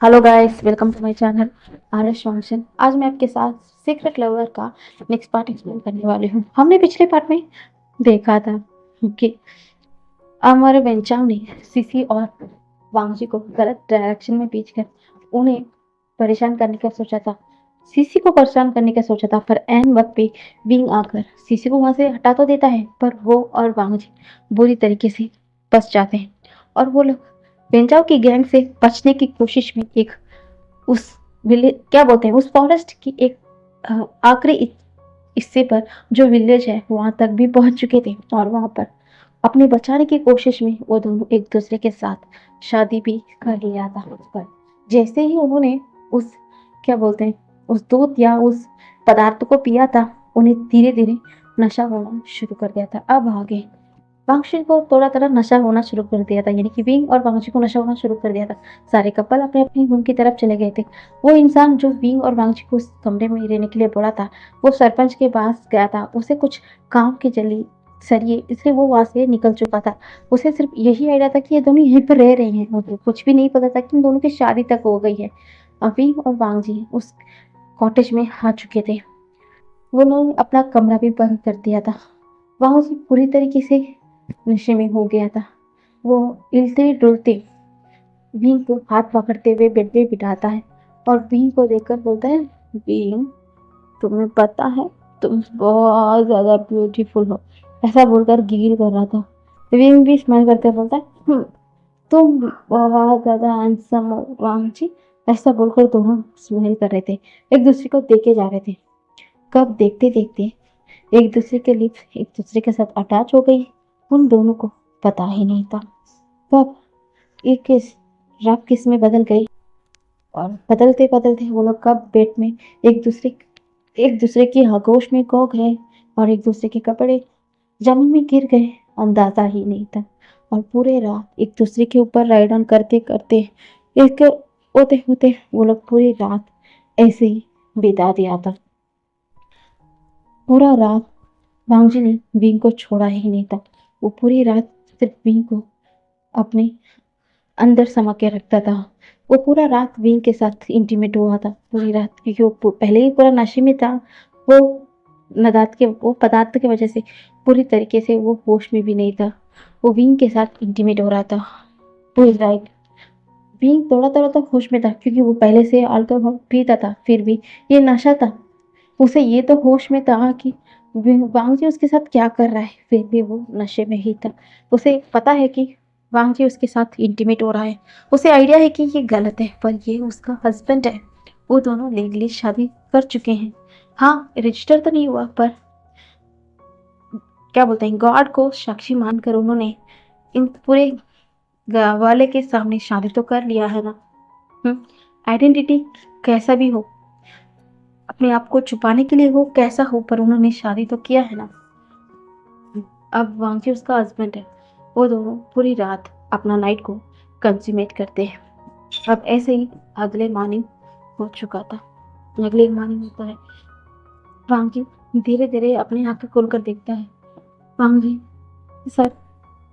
Hello guys, welcome to my channel R S function. आज मैं आपके साथ सीक्रेट लवर का नेक्स्ट पार्ट एक्सप्लेन करने वाली हूँ। हमने पिछले पार्ट में देखा था कि हमारे बेंचाव ने सीसी और वांगजी को गलत डायरेक्शन में भेजकर उन्हें परेशान करने का सोचा था। सीसी को परेशान करने का सोचा था, पर एन वक्त पे विंग आकर सीसी को वहां से हटा तो देता है, पर वो और वांगजी बुरी तरीके से फंस जाते हैं और वो लोग बेंचाव की गैंग से बचने की कोशिश में एक उस विलेज क्या बोलते हैं उस फॉरेस्ट की एक आखिरी हिस्से पर जो विलेज है वहां तक भी पहुंच चुके थे और वहां पर अपने बचाने की कोशिश में वो दोनों एक दूसरे के साथ शादी भी कर लिया था। पर जैसे ही उन्होंने उस क्या बोलते हैं उस दूध या उस पदार्थ को पिया था, उन्हें धीरे धीरे नशा होना शुरू कर दिया था। अब आगे वांगशी को थोड़ा थोड़ा नशा होना शुरू कर दिया था, यानी कि विंग और वांगशी को नशा होना शुरू कर दिया था। सारे कपल अपने अपने रूम की तरफ चले गए थे। वो इंसान जो विंग और वांगशी को उस कमरे में रहने के लिए बोला था, वो सरपंच के पास गया था। उसे कुछ काम की जल्दी सरिए, इसलिए वो वहां से निकल चुका था। उसे सिर्फ यही आइडिया था कि ये दोनों यहीं पर रह रहे हैं, मुझे कुछ भी नहीं पता था कि इन दोनों की शादी तक हो गई है। विंग और वांगजी उस कॉटेज में आ चुके थे। वो लोगों ने अपना कमरा भी बंद कर दिया था। वहां से पूरी तरीके से नशे में हो गया था। वो हिलते डुलते बींग को हाथ पकड़ते हुए बेड पे बिठाता है और बींग को देखकर बोलता है, बींग, तुम्हें पता है तुम बहुत ज्यादा ब्यूटीफुल हो। ऐसा बोलकर गिगिल कर रहा था। बींग भी स्माइल करते बोलता है, तुम बहुत ज्यादा हैंडसम हो वांगजी। ऐसा बोलकर दोनों स्माइल कर रहे थे, एक दूसरे को देखे जा रहे थे। कब देखते देखते एक दूसरे के लिप्स एक दूसरे के साथ अटैच हो गई, उन दोनों को पता ही नहीं था कब एक किस रब किस में बदल गई। और बदलते बदलते वो लोग कब बेड में एक दूसरे की आगोश में खो गए और एक दूसरे के कपड़े जमीन में गिर गए, अंदाजा ही नहीं था। और पूरे रात एक दूसरे के ऊपर राइड ऑन करते करते एक होते होते वो लोग पूरी रात ऐसे ही बिता दिया था। पूरा रात वांगजी ने विंग को छोड़ा ही नहीं था। वो पूरी रात सिर्फ विंग को अपने अंदर समा के रखता था। वो पूरा रात विंग के साथ इंटीमेट हुआ था पूरी रात, क्योंकि वो पहले ही पूरा नशे में था। वो वो पदार्थ की वजह से पूरी तरीके से वो होश में भी नहीं था। वो विंग के साथ इंटीमेट हो रहा था पूरी रात। विंग थोड़ा थोड़ा तो होश में था, क्योंकि वो पहले से अल्कोहल पीता था, फिर भी ये नशा था। उसे ये तो होश में था कि वांगजी उसके साथ क्या कर रहा है, फिर भी वो नशे में ही था। उसे पता है कि वांगजी उसके साथ इंटीमेट हो रहा है। उसे आइडिया है कि ये गलत है, पर ये उसका हस्बैंड है। वो दोनों लीगली शादी कर चुके हैं। हाँ, रजिस्टर तो नहीं हुआ, पर क्या बोलते हैं, गॉड को साक्षी मानकर उन्होंने इन पूरे गाँव वाले के सामने शादी तो कर लिया है ना। आइडेंटिटी कैसा भी हो, अपने आप को छुपाने के लिए हो, कैसा हो, पर उन्होंने शादी तो किया है ना। अब वांगजी उसका हस्बैंड है। वो दोनों पूरी रात अपना नाइट को कंज्यूमेट करते हैं। अब ऐसे ही अगले मॉर्निंग हो चुका था। अगले मॉर्निंग होता है, वांगजी धीरे धीरे अपनी आंखें खोलकर देखता है। वांगजी सर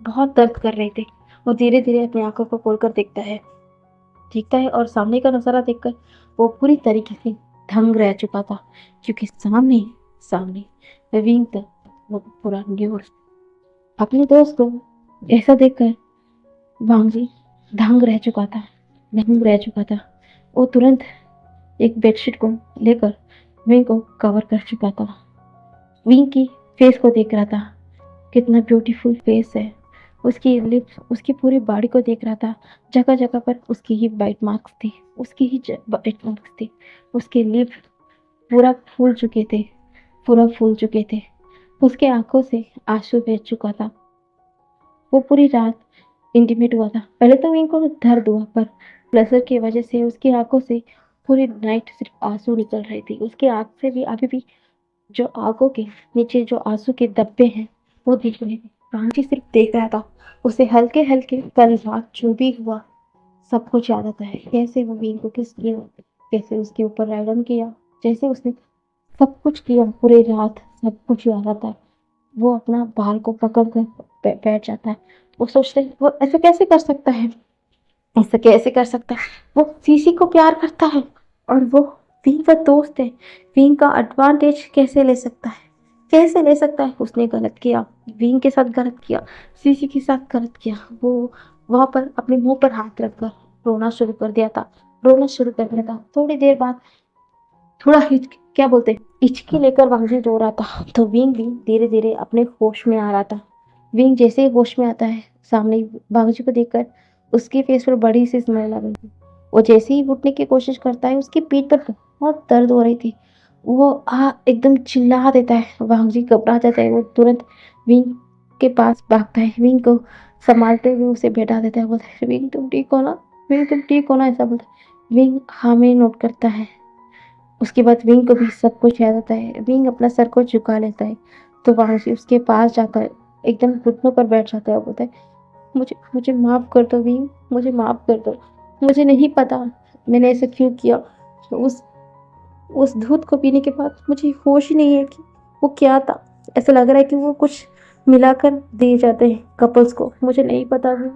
बहुत दर्द कर रहे थे। वो धीरे धीरे अपनी आंखों को खोलकर देखता है और सामने का नजारा देखकर वो पूरी तरीके से दंग रह चुका था, क्योंकि सामने सामने विंग तक वो पूरा न्यूड अपने दोस्त को ऐसा देखकर वांगजी दंग रह चुका था। वो तुरंत एक बेडशीट को लेकर विंग को कवर कर चुका था। विंग की फेस को देख रहा था, कितना ब्यूटीफुल फेस है। उसकी लिप्स, उसकी पूरी बॉडी को देख रहा था। जगह जगह पर उसकी ही बाइट मार्क्स थे, बाइट मार्क्स थे। उसके लिप्स पूरा फूल चुके थे। उसके आंखों से आंसू बह चुका था। वो पूरी रात इंटीमेट हुआ था। पहले तो विंग को दर्द हुआ, पर प्लेजर की वजह से उसकी आंखों से पूरी नाइट सिर्फ आंसू निकल रहे थे। उसकी आंख से भी अभी भी जो आंखों के नीचे जो आंसू के धब्बे हैं वो दिख रहे थे। कांची सिर्फ देख रहा था। उसे हल्के हल्के कल रात जो भी हुआ सब कुछ याद आता है। कैसे वो विंग को किस किया, कैसे उसके ऊपर राइडन किया, जैसे उसने सब कुछ किया पूरी रात, सब कुछ याद आता है। वो अपना बाल को पकड़ कर बैठ जाता है। वो सोचते हैं वो ऐसे कैसे कर सकता है। ऐसा कैसे कर सकता है? वो सीसी को प्यार करता है और वो विंग का दोस्त है। विंग का एडवांटेज कैसे ले सकता है? कैसे ले सकता है? उसने गलत किया, विंग के साथ गलत किया, सीसी के साथ गलत किया। वो वहां पर अपने मुंह पर हाथ रखकर रोना शुरू कर दिया था, रोना शुरू कर दिया था। थोड़ी देर बाद थोड़ा क्या बोलते हैं, हिचकी लेकर वांगजी रो रहा था, तो विंग भी धीरे धीरे अपने होश में आ रहा था। विंग जैसे ही होश में आता है, सामने वांगजी को देखकर उसके फेस पर बड़ी सी स्माइल आ गई थी। वो जैसे ही उठने की कोशिश करता है, उसकी पीठ पर बहुत दर्द हो रही थी। वो एकदम चिल्ला देता है। वांगजी घबरा जाता है। वो तुरंत विंग के पास भागता है, विंग को संभालते हुए उसे बैठा देता है। बोलता है, विंग तुम ठीक हो ना? विंग तुम ठीक हो ना? ऐसा बोलता है। विंग हाँ में नोट करता है। उसके बाद विंग को भी सब कुछ याद आता है। विंग अपना सर को झुका लेता है, तो वांगजी उसके पास जाता है, एकदम घुटनों पर बैठ जाता है। वो बोलता है, मुझे मुझे माफ कर दो विंग, मुझे माफ कर दो। मुझे नहीं पता मैंने ऐसा क्यों किया। उस उस दूध को पीने के बाद मुझे होश ही नहीं है कि वो क्या था। ऐसा लग रहा है कि वो कुछ मिलाकर दिए जाते हैं कपल्स को। मुझे नहीं पता भी।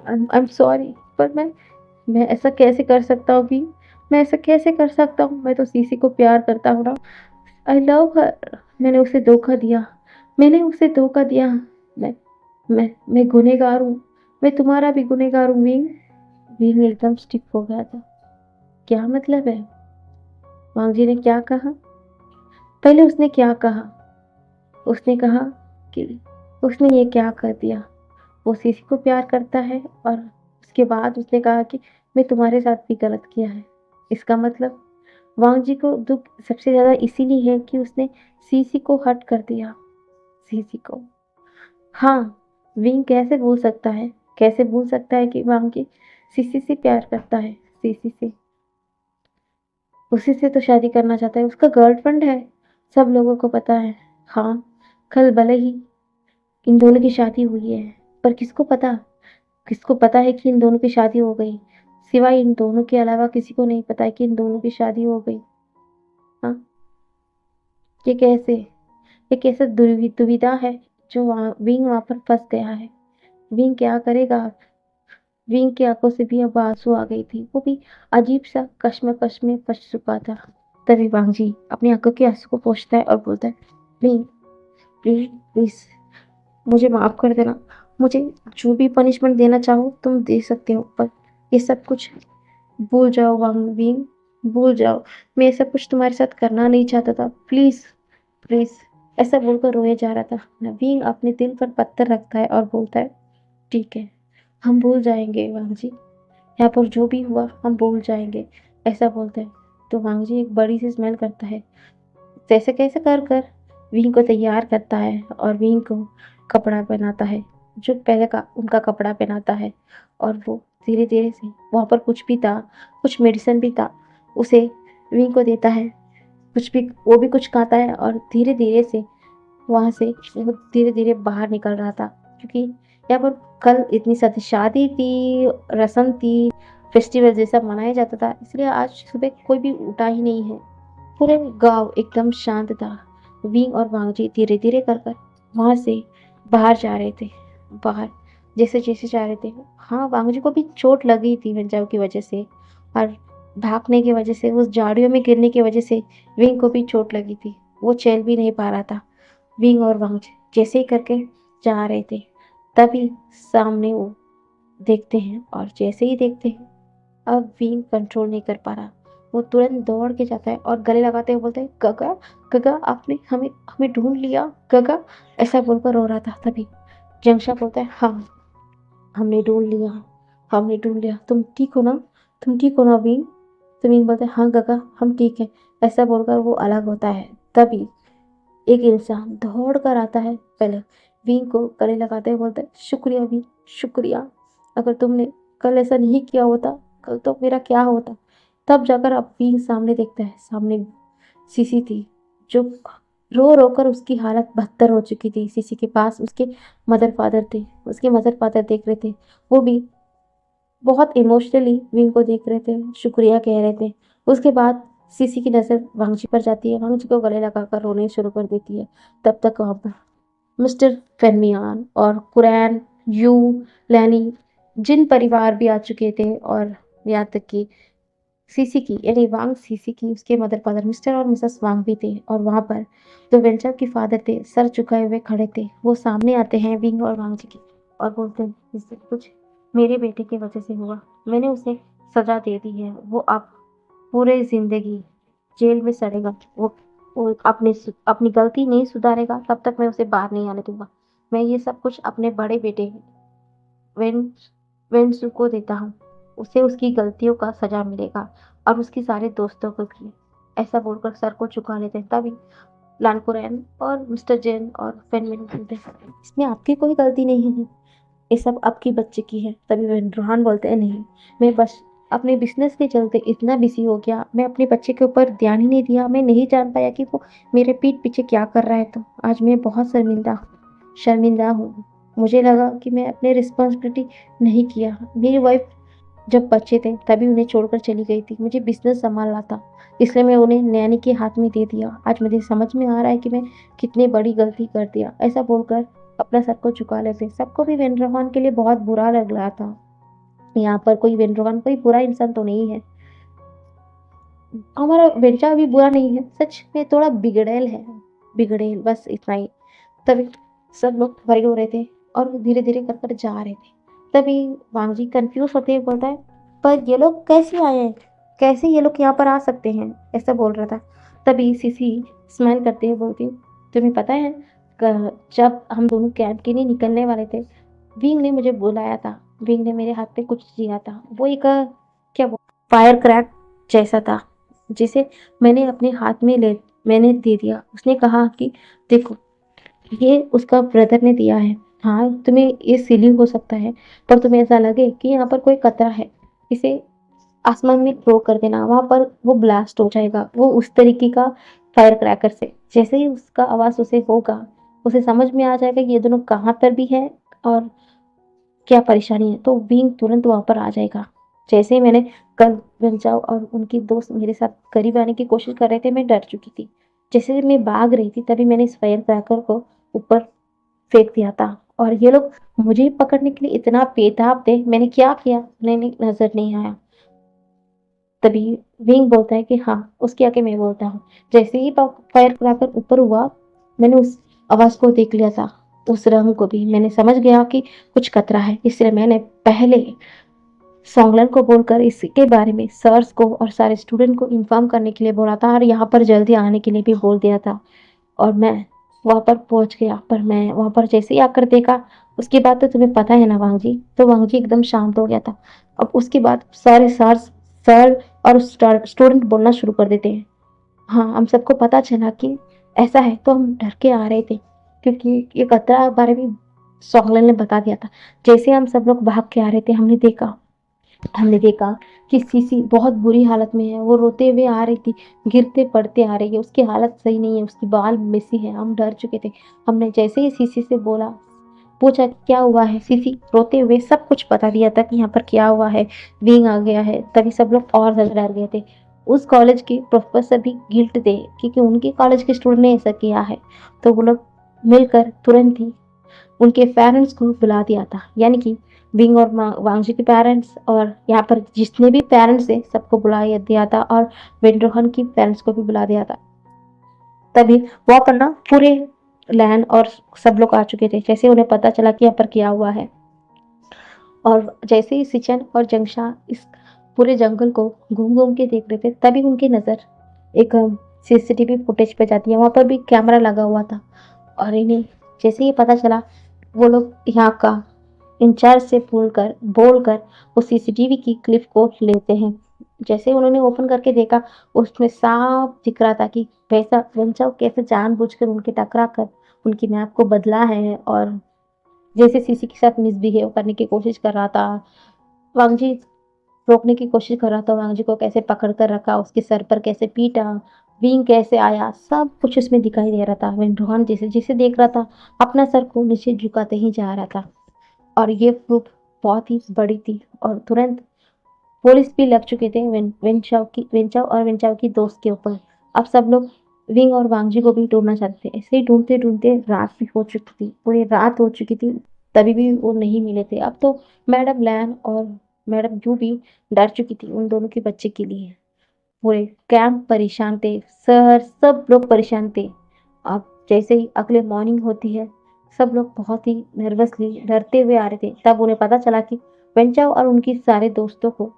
आई एम सॉरी, पर मैं ऐसा कैसे कर सकता हूँ भी? मैं ऐसा कैसे कर सकता हूँ? मैं तो सीसी को प्यार करता हूँ ना। आई लव हर। मैंने उसे धोखा दिया, मैंने उसे धोखा दिया। मैं गुनहगार हूँ। मैं तुम्हारा भी गुनहगार हूँ विंग। विंग एकदम स्टिक हो गया था। क्या मतलब है? वांगजी ने क्या कहा? पहले उसने क्या कहा? उसने कहा कि उसने ये क्या कर दिया। वो सीसी को प्यार करता है और उसके बाद उसने कहा कि मैं तुम्हारे साथ भी गलत किया है। इसका मतलब वांगजी को दुख सबसे ज्यादा इसीलिए है कि उसने सीसी को हर्ट कर दिया। सीसी को, हाँ, विंग कैसे भूल सकता है? कैसे भूल सकता है कि वांगी सीसी से प्यार करता है? सीसी से, उसी से तो शादी करना चाहता है। उसका गर्लफ्रेंड है, सब लोगों को पता है। हाँ, कल भले ही इन दोनों की शादी हुई है, पर किसको पता? किसको पता है कि इन दोनों की शादी हो गई? सिवाय इन दोनों के अलावा किसी को नहीं पता है कि इन दोनों की शादी हो गई। हाँ, ये कैसे? ये कैसे दुविधा है जो विंग वहां पर फंस गया है। विंग क्या करेगा? विंग की आंखों से भी अब आंसू आ गई थी। वो भी अजीब सा कश्मकश में फंस चुका था। तभी वांगजी अपनी आंखों के आंसू को पोंछता है और बोलता है, विंग प्लीज प्लीज मुझे माफ कर देना। मुझे जो भी पनिशमेंट देना चाहो तुम दे सकते हो, पर ये सब कुछ भूल जाओ विंग, भूल जाओ। मैं ये सब कुछ तुम्हारे साथ करना नहीं चाहता था। प्लीज प्लीज, ऐसा बोलकर रोए जा रहा था। विंग अपने दिल पर पत्थर रखता है और बोलता है, ठीक है, हम भूल जाएंगे वांगजी। यहाँ पर जो भी हुआ हम भूल जाएंगे, ऐसा बोलते हैं। तो वांगजी एक बड़ी सी स्मेल करता है। जैसे कैसे कर कर विंग को तैयार करता है और विंग को कपड़ा पहनाता है, जो पहले का उनका कपड़ा पहनाता है। और वो धीरे धीरे से वहाँ पर कुछ भी था, कुछ मेडिसिन भी था, उसे विंग को देता है। कुछ भी, वो भी कुछ खाता है और धीरे धीरे से वहां से वो धीरे धीरे बाहर निकल रहा था। क्योंकि यहाँ पर कल इतनी सारी शादी थी, रस्म थी, फेस्टिवल जैसा मनाया जाता था, इसलिए आज सुबह कोई भी उठा ही नहीं है। पूरे गांव एकदम शांत था। विंग और वांगजी धीरे धीरे कर कर वहां से बाहर जा रहे थे। बाहर जैसे जैसे जा रहे थे, हाँ, वांगजी को भी चोट लगी थी वंजाव की वजह से, और भागने की वजह से, उस झाड़ियों में गिरने की वजह से विंग को भी चोट लगी थी। वो चल भी नहीं पा रहा था। विंग और वांगजी जैसे ही करके जा रहे थे, तभी सामने वो देखते हैं, और जैसे ही देखते हैं, अब विंग कंट्रोल नहीं कर पा रहा। वो तुरंत दौड़ के जाता है और गले लगाते हुए बोलता है, गगा, गगा, आपने हमें हमें ढूंढ लिया गगा, ऐसा बोलकर रो रहा था। तभी जंगशा बोलता है, हाँ, हमने ढूंढ लिया, हमने ढूंढ लिया। तुम ठीक हो ना? तुम ठीक हो ना विंग? तो विंग बोलता है, हाँ गगा, हम ठीक है, ऐसा बोलकर वो अलग होता है। तभी एक इंसान दौड़ कर आता है, पहले विंग को गले लगाते हुए बोलता है, शुक्रिया विंग, शुक्रिया। अगर तुमने कल ऐसा नहीं किया होता, कल तो मेरा क्या होता। तब जाकर अब विंग सामने देखता है, सामने सीसी थी, जो रो रो कर उसकी हालत बदतर हो चुकी थी। सीसी के पास उसके मदर फादर थे, उसके मदर फादर देख रहे थे। वो भी बहुत इमोशनली विंग को देख रहे थे, शुक्रिया कह रहे थे। उसके बाद सीसी की नज़र वांगजी पर जाती है, वांगजी को गले लगाकर रोने शुरू कर देती है। तब तक वहाँ पर मिस्टर फेनमियान और कुरैन, यू, लैनी जिन परिवार भी आ चुके थे, और यहाँ तक कि सीसी की, यानी वांग सीसी की उसके मदर फादर मिस्टर और मिसेस वांग भी थे। और वहां पर जो वेंचर के फादर थे सर झुकाए हुए खड़े थे। वो सामने आते हैं विंग और वांग जी की और बोलते हैं, इससे कुछ मेरे बेटे की वजह से हुआ, मैंने उसे सजा दे दी है, वो अब पूरे जिंदगी जेल में सड़ेगा। वो अपनी गलती नहीं सुधारेगा तब तक मैं उसे बाहर नहीं आने दूंगा। मैं ये सब कुछ अपने बड़े बेटे वेन वेन्सु को देता हूँ, उसे उसकी गलतियों का सजा मिलेगा और उसकी सारे दोस्तों को भी। ऐसा बोलकर सर को झुका लेते हैं। तभी लानकुरैन और मिस्टर जैन और फेनमिन बोलते हैं, इसमें आपकी कोई गलती नहीं है, ये सब आपकी बच्चे की है। तभी रोहान बोलते हैं, नहीं, मैं बस अपने बिजनेस के चलते इतना बिजी हो गया, मैं अपने बच्चे के ऊपर ध्यान ही नहीं दिया, मैं नहीं जान पाया कि वो मेरे पीठ पीछे क्या कर रहा है। तो आज मैं बहुत शर्मिंदा हूँ। मुझे लगा कि मैं अपने रिस्पॉन्सिबिलिटी नहीं किया। मेरी वाइफ जब बच्चे थे तभी उन्हें छोड़कर चली गई थी, मुझे बिजनेस संभालना था, इसलिए मैं उन्हें नैनी के हाथ में दे दिया। आज मुझे समझ में आ रहा है कि मैं कितनी बड़ी गलती कर दिया। ऐसा बोलकर अपना सर को झुका लेते। सबको भी वेंड्रोहान के लिए बहुत बुरा लग रहा था। यहाँ पर कोई वेंड्रोहान कोई बुरा इंसान तो नहीं है, हमारा बेटा भी बुरा नहीं है, सच में थोड़ा बिगड़ैल है, बिगड़ैल, बस इतना ही। तभी सब लोग वरीड हो रहे थे और धीरे धीरे कर कर जा रहे थे। तभी वांग जी कंफ्यूज होते हुए बोलता है, पर ये लोग कैसे आए हैं, कैसे ये लोग यहाँ पर आ सकते हैं, ऐसा बोल रहा था। तभी सीसी स्माइल करते हुए बोलती, तुम्हें पता है, जब हम दोनों कैंप के लिए निकलने वाले थे, विंग ने मुझे बुलाया था, विंग ने मेरे हाथ पे कुछ दिया था, वो एक क्या फायर क्रैक जैसा था, जिसे मैंने अपने हाथ में ले मैंने दे दिया। उसने कहा कि देखो, ये उसका ब्रदर ने दिया है, हाँ तुम्हें ये सिली हो सकता है, पर तुम्हें ऐसा लगे कि यहाँ पर कोई खतरा है, इसे आसमान में थ्रो कर देना, वहां पर वो ब्लास्ट हो जाएगा। वो उस तरीके का फायर क्रैकर से, जैसे ही उसका आवाज उसे होगा, उसे समझ में आ जाएगा कि ये दोनों कहाँ पर भी है और क्या परेशानी है, तो विंग तुरंत वहां पर आ जाएगा। जैसे ही मैंने कल बंचाओ और उनकी दोस्त मेरे साथ करीब आने की कोशिश कर रहे थे, मैं डर चुकी थी। जैसे मैं भाग रही थी तभी मैंने इस फायर क्रैकर को ऊपर फेंक दिया था, और ये लोग मुझे पकड़ने के लिए इतना बेताब थे, मैंने क्या किया मैंने नजर नहीं आया। तभी विंग बोलता है कि हाँ, उसके आगे मैं बोलता हूँ। जैसे ही फायर क्रैकर ऊपर हुआ, मैंने उस आवाज को देख लिया था, उस रंग को भी मैंने समझ गया कि कुछ खतरा है, इसलिए मैंने पहले सोंगलन को बोलकर इसके बारे में सर्स को और सारे स्टूडेंट को इन्फॉर्म करने के लिए बोला था, और यहाँ पर जल्दी आने के लिए भी बोल दिया था। और मैं वहां पर पहुंच गया, पर मैं वहां पर जैसे ही आकर देखा, उसके बाद तो तुम्हें पता है ना वांग जी, तो वांग जी एकदम शांत हो गया था। अब उसके बाद सारे सर्स सर और स्टूडेंट बोलना शुरू कर देते हैं, हाँ हम सबको पता चला कि ऐसा है, तो हम डर के आ रहे थे, क्योंकि ये खतरा बारे में सोंगलन ने बता दिया था। जैसे हम सब लोग भाग के आ रहे थे, हमने देखा कि सीसी बहुत बुरी हालत में है, वो रोते हुए आ रही थी, गिरते पड़ते आ रही है, उसकी हालत सही नहीं है, उसकी बाल मिसी है। हम डर चुके थे। हमने जैसे ही सीसी से पूछा कि क्या हुआ है, सीसी रोते हुए सब कुछ बता दिया था कि यहाँ पर क्या हुआ है, विंग आ गया है। तभी सब लोग और ज्यादा डर गए थे। उस कॉलेज के प्रोफेसर भी गिल्ट थे, क्योंकि उनके कॉलेज के स्टूडेंट ने ऐसा किया है। तो वो लोग मिलकर तुरंत ही उनके पेरेंट्स को बुला दिया था, यानी कि विंग और वांगजी के पेरेंट्स, और यहाँ पर जितने भी पेरेंट्स थे सबको बुला दिया था, और वेंड्रोहन की पेरेंट्स को भी बुला दिया था। तभी वहां पर ना पूरे लैन और सब लोग आ चुके थे, जैसे उन्हें पता चला कि यहाँ पर क्या हुआ है। और जैसे ही सिचन और जंगशा इस पूरे जंगल को घूम घूम के देख रहे थे, तभी उनकी नजर एक सीसीटीवी फुटेज पे जाती है। वहां पर भी कैमरा लगा हुआ था, और इन्हें जैसे ही पता चला, वो लोग यहाँ का इंचार्ज से बोलकर उस सीसीटीवी की क्लिप को लेते हैं। जैसे उन्होंने ओपन करके देखा, उसमें साफ दिख रहा था कि वैसा वेंचाओ कैसे जानबूझकर उनके टकरा कर उनकी मैप को बदला है, और जैसे सीसी के साथ मिसबिहेव करने की कोशिश कर रहा था। वांगजी रोकने की कोशिश कर रहा था, वांगजी को कैसे पकड़ कर रखा, उसके सर पर कैसे पीटा, विंग कैसे आया, सब कुछ उसमें दिखाई दे रहा था। रोहन जैसे जैसे देख रहा था, अपना सर को नीचे झुकाते ही जा रहा था। और ये प्रूफ बहुत ही बड़ी थी, और तुरंत पुलिस भी लग चुके थे वेंचाओ और वेंचाओ की दोस्त के ऊपर। अब सब लोग विंग और वांगजी को भी ढूंढना चाहते थे। ऐसे ही ढूंढते ढूंढते रात भी हो चुकी थी, पूरी रात हो चुकी थी। तभी भी वो नहीं मिले थे। अब तो मैडम लैन और मैडम यू भी डर चुकी थी उन दोनों के बच्चे के लिए। पूरे कैंप परेशान थे, सर सब लोग परेशान थे। अब जैसे ही अगले मॉर्निंग होती है, सब लोग बहुत ही नर्वसली डरते हुए आ रहे थे। तब उन्हें पता चला कि वेंचाओ और उनके सारे दोस्तों को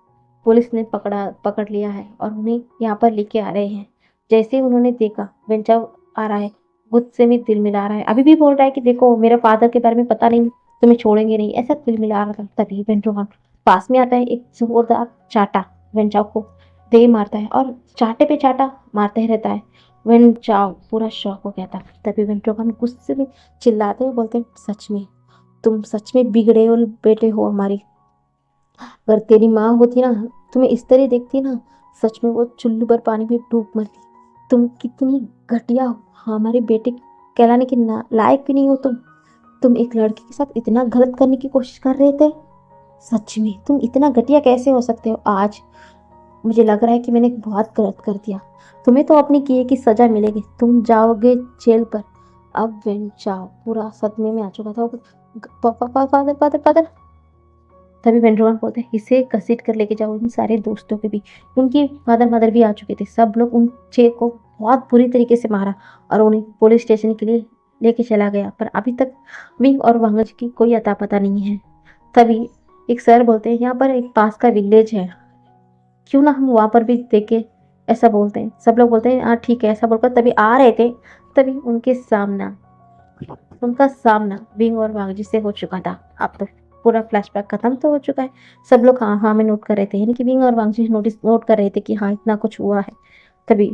पुलिस ने पकड़ लिया है और उन्हें यहाँ पर लेके आ रहे हैं। जैसे ही उन्होंने देखा वेंचाओ आ रहा है, गुस्से में दिल मिला रहा है, अभी भी बोल रहा है कि देखो मेरे फादर के बारे में पता नहीं, तुम्हें छोड़ेंगे नहीं, ऐसा दिल मिला रहा था। तभी वेंचो पास में आता है, एक जोरदार चाटा वेंचाओ को दे मारता है और चाटे पे चाटा मारता ही रहता है। वेन चाओ पूरा शॉक हो गया था। तभी वेंट्रोगन गुस्से में चिल्लाते हुए बोलते हैं, सच में तुम सच में बिगड़े और बेटे हो हमारी। अगर तेरी माँ होती ना, तुम्हें इस तरह देखती ना, सच में वो चुल्लू पर पानी में डूब मरती। तुम कितनी घटिया हो, हमारे बेटे कहलाने के लायक भी नहीं हो तुम एक लड़की के साथ इतना गलत करने की कोशिश कर रहे थे। सच में तुम इतना घटिया कैसे हो सकते हो। आज मुझे लग रहा है कि मैंने बहुत गलत कर दिया। तुम्हें तो अपनी किए की सजा मिलेगी, तुम जाओगे जेल पर। अब वेन चाओ पूरा सदमे में आ चुका था। Father father father. तभी वेंड्रोगन बोलते हैं, इसे घसीट कर लेके जाओ इन सारे दोस्तों के भी। उनकी फादर मदर भी आ चुके थे। सब लोग उन छह को बहुत बुरी तरीके से मारा और उन्हें पुलिस स्टेशन के लिए लेके चला गया। पर अभी तक विंग और वांगज की कोई अता पता नहीं है। तभी एक सर बोलते हैं, यहाँ पर एक पास का विलेज है, क्यों ना हम वहां पर भी देखे। ऐसा बोलते हैं, सब लोग बोलते हैं हाँ ठीक है। ऐसा बोलकर तभी आ रहे थे, तभी उनका सामना विंग और वांगजी से हो चुका था। अब तो पूरा फ्लैशबैक खत्म तो हो चुका है। सब लोग हाँ हाँ में नोट कर रहे थे, यानी कि विंग और वांगजी नोट कर रहे थे कि हाँ इतना कुछ हुआ है। तभी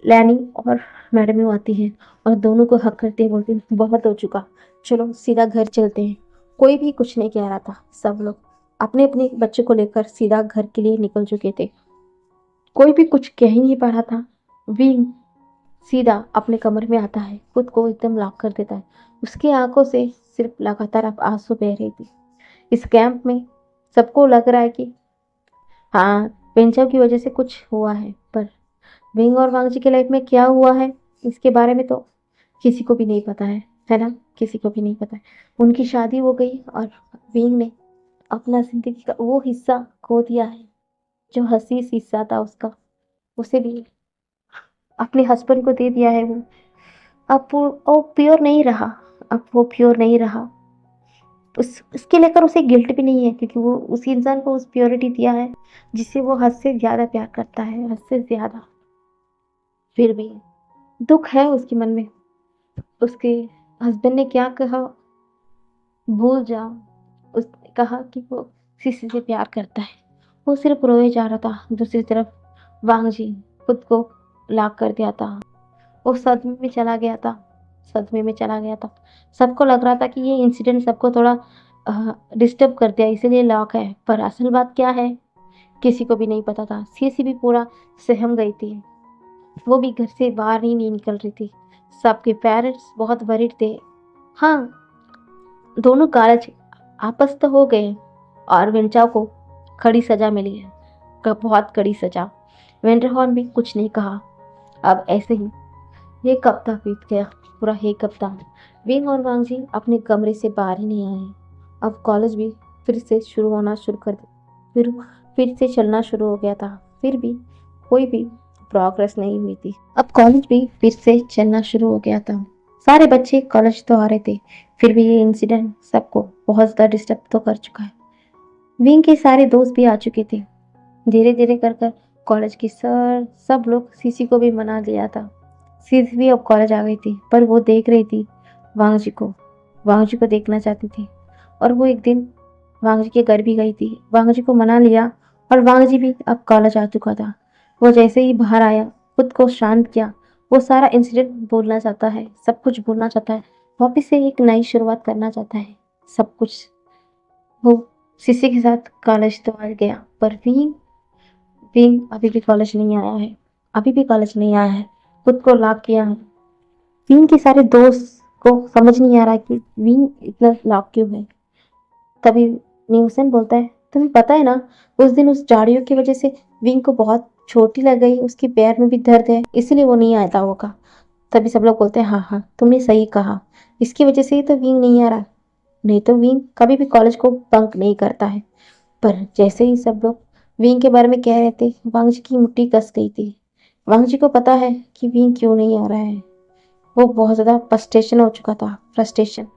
लैनी और मैडम यू आती है और दोनों को हक करते हैं, बोलते हैं बहुत हो चुका, चलो सीधा घर चलते हैं। कोई भी कुछ नहीं कह रहा था, सब लोग अपने अपने बच्चे को लेकर सीधा घर के लिए निकल चुके थे। कोई भी कुछ कह ही नहीं पा रहा था। विंग सीधा अपने कमरे में आता है, खुद को एकदम लॉक कर देता है। उसकी आंखों से सिर्फ लगातार अब आंसू बह रही थी। इस कैंप में सबको लग रहा है कि हाँ पेंचव की वजह से कुछ हुआ है, पर विंग और वांगजी की लाइफ में क्या हुआ है इसके बारे में तो किसी को भी नहीं पता है ना। किसी को भी नहीं पता है। उनकी शादी हो गई और विंग ने अपना जिंदगी का वो हिस्सा खो दिया है जो हसीस हिस्सा था उसका, उसे भी अपने हस्बैंड को दे दिया है वो। अब वो प्योर नहीं रहा। अब वो प्योर नहीं रहा। उसके लेकर उसे गिल्ट भी नहीं है, क्योंकि वो उस इंसान को उस प्योरिटी दिया है जिससे वो हद से ज्यादा प्यार करता है, हद से ज्यादा। फिर भी दुख है उसके मन में। उसके हस्बैंड ने क्या कहा भूल जाओ। उसने कहा कि वो किसी से प्यार करता है। वो सिर्फ रोए जा रहा था। दूसरी तरफ वांगजी खुद को लाक कर दिया था। वो सदमे में चला गया था। सदमे में चला गया था। सबको लग रहा था कि ये इंसिडेंट सबको थोड़ा डिस्टर्ब कर दिया, इसीलिए लॉक है। पर असल बात क्या है किसी को भी नहीं पता था। सीसी भी पूरा सहम गई थी। वो भी घर से बाहर ही नहीं निकल रही थी। सबके पेरेंट्स बहुत वरीड थे। हाँ, दोनों कॉलेज आपस तो हो गए और वेंचाओ को कड़ी सजा मिली है, बहुत कड़ी सजा। वेंडरहॉर्न भी कुछ नहीं कहा। अब ऐसे ही एक हफ्ता बीत गया, पूरा एक हफ्ता। विंग और वांगजी अपने कमरे से बाहर ही नहीं आए। अब कॉलेज भी फिर से शुरू होना शुरू कर फिर से चलना शुरू हो गया था। फिर भी कोई भी प्रोग्रेस नहीं हुई थी। अब कॉलेज भी फिर से चलना शुरू हो गया था। सारे बच्चे कॉलेज तो आ रहे थे, फिर भी ये इंसिडेंट सबको बहुत ज़्यादा डिस्टर्ब तो कर चुका है। विंग के सारे दोस्त भी आ चुके थे। धीरे धीरे कर कर कॉलेज की सब लोग सीसी को भी मना लिया था। सीसी भी अब कॉलेज आ गई थी, पर वो देख रही थी वांगजी को देखना चाहती थी। और वो एक दिन वांगजी के घर भी गई थी, वांगजी को मना लिया और वांगजी भी अब कॉलेज आ चुका था। वो जैसे ही बाहर आया, खुद को शांत किया। वो सारा इंसिडेंट भूलना चाहता है, सब कुछ भूलना चाहता है, वापिस से एक नई शुरुआत करना चाहता है। सब कुछ वो सीसी के साथ कॉलेज तो आ गया, पर विंग विंग अभी भी कॉलेज नहीं आया है। अभी भी कॉलेज नहीं आया है, खुद को लॉक किया है। विंग के सारे दोस्त को समझ नहीं आ रहा कि विंग इतना लॉक क्यों है। तभी न्यूसन बोलता है, तुम्हें पता है ना उस दिन उस झाड़ियों की वजह से विंग को बहुत छोटी लग गई, उसके पैर में भी दर्द है, इसलिए वो नहीं आता होगा। तभी सब लोग बोलते हैं हाँ हाँ तुमने सही कहा, इसकी वजह से ही तो विंग नहीं आ रहा। नहीं तो विंग कभी भी कॉलेज को बंक नहीं करता है। पर जैसे ही सब लोग विंग के बारे में कह रहे थे, वांग जी की मुट्ठी कस गई थी। वांग जी को पता है कि विंग क्यों नहीं आ रहा है। वो बहुत ज्यादा फ्रस्ट्रेशन हो चुका था, फ्रस्ट्रेशन।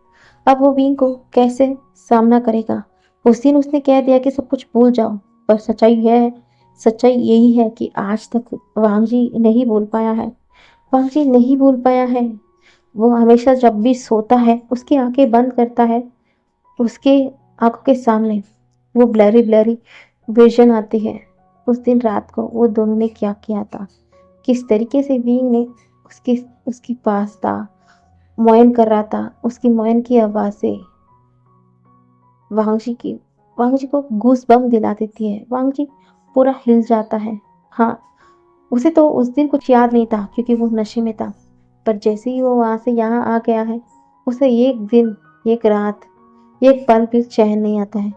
अब वो विंग को कैसे सामना करेगा। उस दिन उसने कह दिया कि सब कुछ भूल जाओ, पर सच्चाई यही है कि आज तक वांग जी नहीं भूल पाया है। वांग जी नहीं भूल पाया है। वो हमेशा जब भी सोता है, उसकी आंखें बंद करता है, उसके आंखों के सामने वो ब्लरी ब्लरी विजन आती है। उस दिन रात को वो दोनों ने क्या किया था, किस तरीके से विंग ने उसके उसके पास था, मोयन कर रहा था। उसकी मोयन की आवाज से वांगजी की वांगजी को गूस बम दिला देती है। वांगजी पूरा हिल जाता है। हाँ, उसे तो उस दिन कुछ याद नहीं था क्योंकि वो नशे में था। पर जैसे ही वो वहां से यहाँ आ गया है, उसे एक दिन, एक रात, एक पल भी चैन नहीं आता है।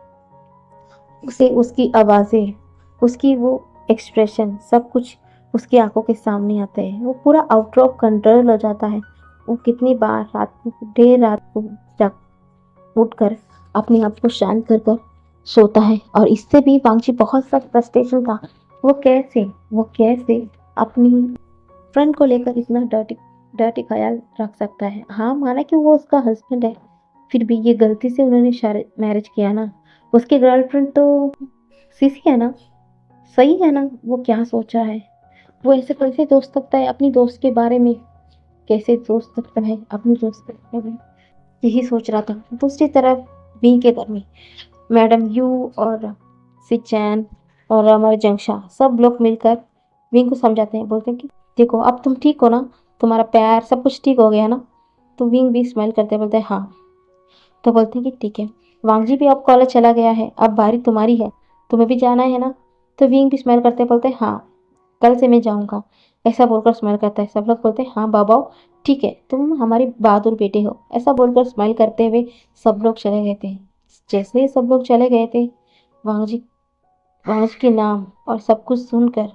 उसे उसकी आवाजें, उसकी वो एक्सप्रेशन, सब कुछ उसकी आंखों के सामने आता है। वो पूरा आउट ऑफ कंट्रोल हो जाता है। वो कितनी बार रात को, देर रात को जग उठकर अपने आप को शांत कर कर सोता है। और इससे भी वांगची बहुत सा फ्रस्ट्रेशन था। वो कैसे अपनी फ्रेंड को लेकर इतना डर्टी डर्टी ख्याल रख सकता है। हाँ, माना कि वो उसका हस्बैंड है, फिर भी ये गलती से उन्होंने मैरिज किया ना। उसकी गर्लफ्रेंड तो सीसी है ना, सही है ना। वो क्या सोचा है, वो ऐसे कैसे सोच सकता है अपनी दोस्त के बारे में, कैसे सोच सकता है अपनी दोस्त के बारे में। यही सोच रहा था। दूसरी तरफ बी के घर में मैडम यू और सिचैन और हमारे जंगशा सब लोग मिलकर विंग को समझाते हैं। बोलते हैं कि देखो अब तुम ठीक हो ना, तुम्हारा प्यार सब कुछ ठीक हो गया ना। तो विंग भी स्माइल करते बोलते हैं हाँ। तो बोलते हैं कि ठीक है, वांगजी भी अब कॉलेज चला गया है, अब बारी तुम्हारी है, तुम्हें भी जाना है ना। तो विंग भी स्माइल करते बोलते हैं हाँ, कल से मैं जाऊंगा। ऐसा बोलकर स्माइल करता है। सब लोग बोलते हैं हाँ बाबा, ठीक है, तुम हमारे बहादुर बेटे हो। ऐसा बोलकर स्माइल करते हुए सब लोग चले गए थे। जैसे ही सब लोग चले गए थे, वांगजी वांगजी के नाम और सब कुछ सुनकर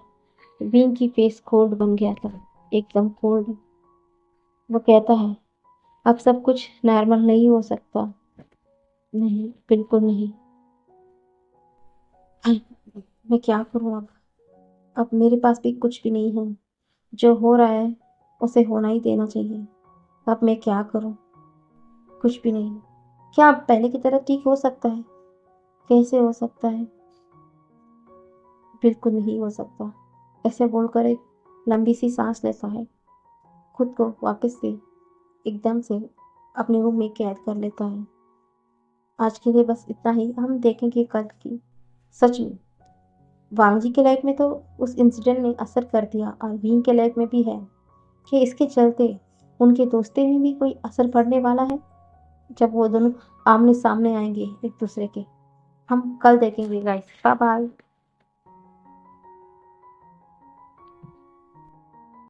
विंग की फेस कोल्ड बन गया था, एकदम कोल्ड। वो कहता है अब सब कुछ नॉर्मल नहीं हो सकता। नहीं, बिल्कुल नहीं। मैं क्या करूं अब मेरे पास भी कुछ भी नहीं है। जो हो रहा है उसे होना ही देना चाहिए। अब मैं क्या करूं, कुछ भी नहीं। क्या अब पहले की तरह ठीक हो सकता है? कैसे हो सकता है? बिल्कुल नहीं हो सकता। ऐसे बोलकर एक लंबी सी सांस लेता है, खुद को वापस से एकदम से अपने रूम में कैद कर लेता है। आज के लिए बस इतना ही। हम देखेंगे कल की। सच में वांगजी के लाइफ में तो उस इंसिडेंट ने असर कर दिया, और विंग के लाइफ में भी है कि इसके चलते उनके दोस्ती में भी कोई असर पड़ने वाला है जब वो दोनों आमने सामने आएंगे एक दूसरे के। हम कल देखेंगे गाइस। Bye bye.